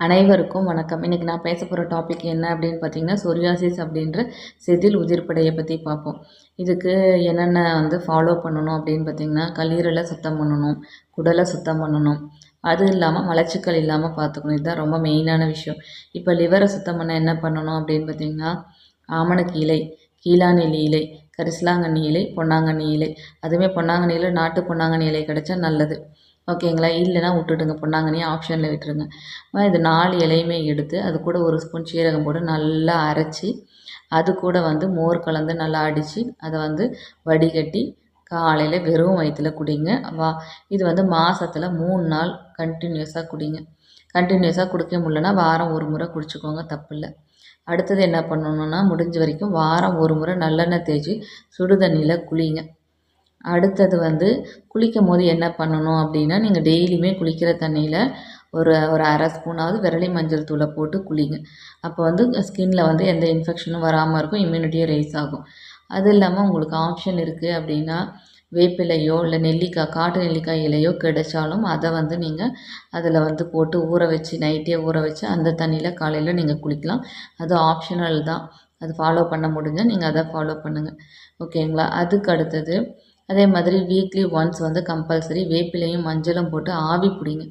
அனைவருக்கும் வணக்கம். இன்றைக்கி நான் பேச போகிற டாபிக் என்ன அப்படின்னு பார்த்தீங்கன்னா, சொரியாசிஸ் அப்படின்ற செதில் உதிர்ப்படையை பற்றி பார்ப்போம். இதுக்கு என்னென்ன ஃபாலோ பண்ணணும் அப்படின்னு பார்த்தீங்கன்னா, கல்லீரலை சுத்தம் பண்ணணும், குடலை சுத்தம் பண்ணணும், அது இல்லாமல் மலச்சிக்கல் இல்லாமல் பார்த்துக்கணும். இதுதான் ரொம்ப மெயினான விஷயம். இப்போ லிவரை சுத்தம் பண்ண என்ன பண்ணணும் அப்படின்னு பார்த்தீங்கன்னா, ஆமணக்கு இலை, கீழாநெல்லி இலை, கரிசலாங்கண்ணி இலை, பொன்னாங்கண்ணி இலை. அதுவுமே பொன்னாங்கண்ணி இலை, நாட்டு பொன்னாங்கண்ணி இலை கிடைச்சா நல்லது. ஓகேங்களா? இல்லைன்னா விட்டுடுங்க, பொன்னாங்கண்ணியை ஆப்ஷனில் விட்டுருங்க. இது 4 இலையுமே எடுத்து அது கூட 1 ஸ்பூன் சீரகம் போட்டு நல்லா அரைச்சி, அது கூட மோர் கலந்து நல்லா அடித்து அதை வடிகட்டி காலையில் வெறும் வயிற்றுல குடிங்க. இது மாதத்தில் 3 நாள் கண்டினியூஸாக குடிங்க. கண்டினியூஸாக குடிக்க முடியலன்னா வாரம் ஒரு முறை குடிச்சிக்கோங்க, தப்பில்லை. அடுத்தது என்ன பண்ணணுன்னா, முடிஞ்ச வரைக்கும் வாரம் ஒரு முறை நல்லெண்ணெய் தேய்ச்சி சுடு தண்ணியில் குளிங்க. அடுத்தது குளிக்கும் போது என்ன பண்ணணும் அப்படின்னா, நீங்கள் டெய்லியுமே குளிக்கிற தண்ணியில் ஒரு ஒரு அரை ஸ்பூனாவது விரலி மஞ்சள் தூளை போட்டு குளிங்க. அப்போ ஸ்கின்னில் எந்த இன்ஃபெக்ஷனும் வராமல் இருக்கும், இம்யூனிட்டியும் ரைஸ் ஆகும். அது இல்லாமல் உங்களுக்கு ஆப்ஷன் இருக்குது அப்படின்னா, வேப்பிலையோ இல்லை நெல்லிக்காய், காட்டு நெல்லிக்காய் இலையோ கிடைச்சாலும் அதை நீங்கள் அதில் போட்டு ஊற வச்சு, நைட்டே ஊற வச்சு அந்த தண்ணியில் காலையில் நீங்கள் குளிக்கலாம். அது ஆப்ஷனல் தான். அது ஃபாலோ பண்ண முடிஞ்சால் நீங்கள் அதை ஃபாலோ பண்ணுங்கள். ஓகேங்களா? அதுக்கு அடுத்தது அதே மாதிரி வீக்லி ஒன்ஸ் கம்பல்சரி வேப்பிலையும் மஞ்சளும் போட்டு ஆவி பிடிங்க.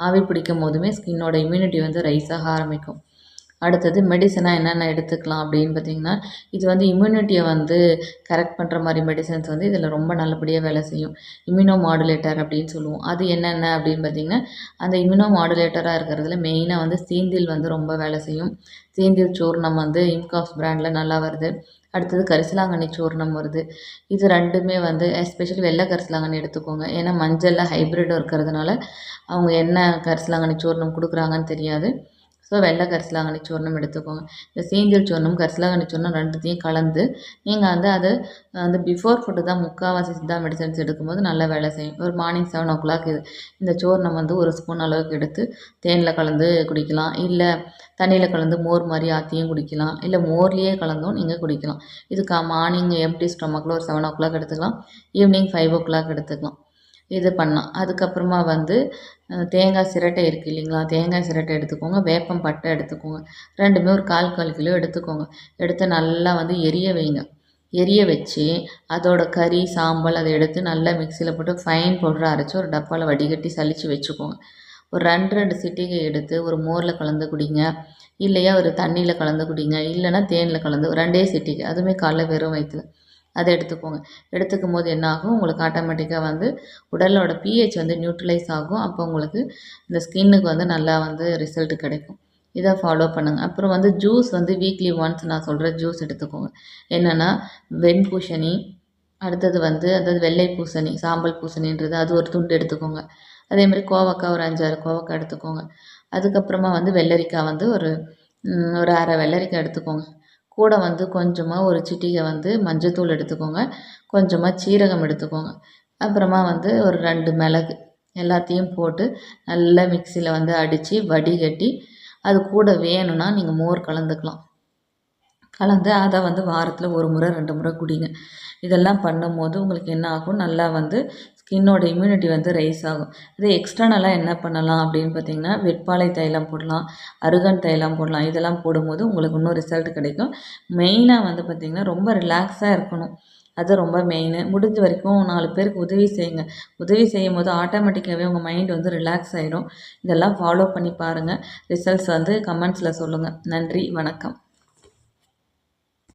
ஆவி பிடிக்கும் போதுமே ஸ்கின்னோட இம்யூனிட்டி ரைஸ் ஆக ஆரம்பிக்கும். அடுத்தது மெடிசனாக என்னென்ன எடுத்துக்கலாம் அப்படின்னு பார்த்தீங்கன்னா, இது இம்யூனிட்டியை கரெக்ட் பண்ணுற மாதிரி மெடிசன்ஸ் இதில் ரொம்ப நல்லபடியாக வேலை செய்யும். இம்யூனோ மாடுலேட்டர் அப்படின்னு சொல்லுவோம். அது என்னென்ன அப்படின்னு பார்த்தீங்கன்னா, அந்த இம்யூனோ மாடுலேட்டராக இருக்கிறதுல மெயினாக சீந்தில் ரொம்ப வேலை செய்யும். சீந்தில் சூர்ணம் இம்காஸ் பிராண்டில் நல்லா வருது. அடுத்தது கரிசலாங்கண்ணி சூர்ணம் வருது. இது ரெண்டுமே எஸ்பெஷலி வெள்ளை கரிசலாங்கண்ணி எடுத்துக்கோங்க. ஏன்னா மஞ்சளில் ஹைப்ரிட் இருக்கிறதுனால அவங்க என்ன கரிசலாங்கண்ணி சூர்ணம் கொடுக்குறாங்கன்னு தெரியாது. ஸோ வெள்ளை கரிசலாங்கண்ணி சூர்ணம் எடுத்துக்கோங்க. இந்த சீந்தில் சூர்ணம், கரிசலாங்கண்ணி சூர்ணம் ரெண்டுத்தையும் கலந்து நீங்கள் அது பிஃபோர் ஃபுட்டு தான் முக்கால்வாசி சித்தா மெடிசன்ஸ் எடுக்கும்போது நல்லா வேலை செய்யும். ஒரு மார்னிங் 7 o'clock இந்த சூர்ணம் 1 ஸ்பூன் அளவுக்கு எடுத்து தேனில் கலந்து குடிக்கலாம். இல்லை தண்ணியில் கலந்து மோர் மாதிரி ஆற்றியும் குடிக்கலாம். இல்லை மோர்லேயே கலந்தும் நீங்கள் குடிக்கலாம். இதுக்கு மார்னிங் எம்டி ஸ்டொமக்கில் ஒரு 7 o'clock எடுத்துக்கலாம். ஈவினிங் 5 o'clock எடுத்துக்கலாம். இது பண்ணலாம். அதுக்கப்புறமா தேங்காய் சிரட்டை இருக்குது இல்லைங்களா? தேங்காய் சிரட்டை எடுத்துக்கோங்க. வேப்பம் பட்டை எடுத்துக்கோங்க. ரெண்டுமே ஒரு 1/4 கிலோ எடுத்துக்கோங்க. எடுத்து நல்லா எரிய வைங்க. எரிய வச்சு அதோட கறி, சாம்பல் அதை எடுத்து நல்லா மிக்சியில் போட்டு ஃபைன் பவுடராக அரைச்சி ஒரு டப்பாவில் வடிகட்டி சலித்து வச்சுக்கோங்க. ஒரு 2 சிட்டிகை எடுத்து ஒரு மோரில் கலந்து குடிங்க. இல்லையா ஒரு தண்ணியில் கலந்து குடிங்க. இல்லைன்னா தேனில் கலந்து 2 சிட்டிகை, அதுவுமே காலைல வெறும் வயிற்றுல அதை எடுத்துக்கோங்க. எடுத்துக்கும் போது என்ன ஆகும், உங்களுக்கு ஆட்டோமேட்டிக்காக உடலோட பிஹெச் நியூட்ரலைஸ் ஆகும். அப்போ உங்களுக்கு இந்த ஸ்கின்னுக்கு நல்லா ரிசல்ட் கிடைக்கும். இதை ஃபாலோ பண்ணுங்கள். அப்புறம் ஜூஸ் வீக்லி ஒன்ஸ் நான் சொல்கிற ஜூஸ் எடுத்துக்கோங்க. என்னென்னா வெண்பூசணி, அடுத்தது அதாவது வெள்ளை பூசணி, சாம்பல் பூசணின்றது அது ஒரு துண்டு எடுத்துக்கோங்க. அதேமாதிரி கோவக்காய் ஒரு 5-6 கோவக்காய் எடுத்துக்கோங்க. அதுக்கப்புறமா வெள்ளரிக்காய் ஒரு அரை வெள்ளரிக்காய் எடுத்துக்கோங்க. கூட கொஞ்சமாக ஒரு சிட்டிகை மஞ்சத்தூள் எடுத்துக்கோங்க. கொஞ்சமாக சீரகம் எடுத்துக்கோங்க. அப்புறமா ஒரு 2 மிளகு எல்லாத்தையும் போட்டு நல்லா மிக்சியில் அடித்து வடிகட்டி அது கூட வேணும்னா நீங்கள் மோர் கலந்துக்கலாம். கலந்து அதை வாரத்தில் 1 முறை 2 முறை குடிங்க. இதெல்லாம் பண்ணும்போது உங்களுக்கு என்ன ஆகும், நல்லா ஸ்கின்னோட இம்யூனிட்டி ரைஸ் ஆகும். இது எக்ஸ்டர்னலாக என்ன பண்ணலாம் அப்படின்னு பார்த்தீங்கன்னா, வெட்பாலை தைலம் போடலாம், அருகன் தைலம் போடலாம். இதெல்லாம் போடும்போது உங்களுக்கு இன்னும் ரிசல்ட் கிடைக்கும். மெயினாக பார்த்திங்கன்னா ரொம்ப ரிலாக்ஸாக இருக்கணும். அது ரொம்ப மெயின். முடிஞ்ச வரைக்கும் 4 பேருக்கு உதவி செய்யுங்க. உதவி செய்யும் போது ஆட்டோமேட்டிக்காகவே உங்கள் மைண்ட் ரிலாக்ஸ் ஆகிடும். இதெல்லாம் ஃபாலோ பண்ணி பாருங்கள். ரிசல்ட்ஸ் கமெண்ட்ஸில் சொல்லுங்கள். நன்றி, வணக்கம்.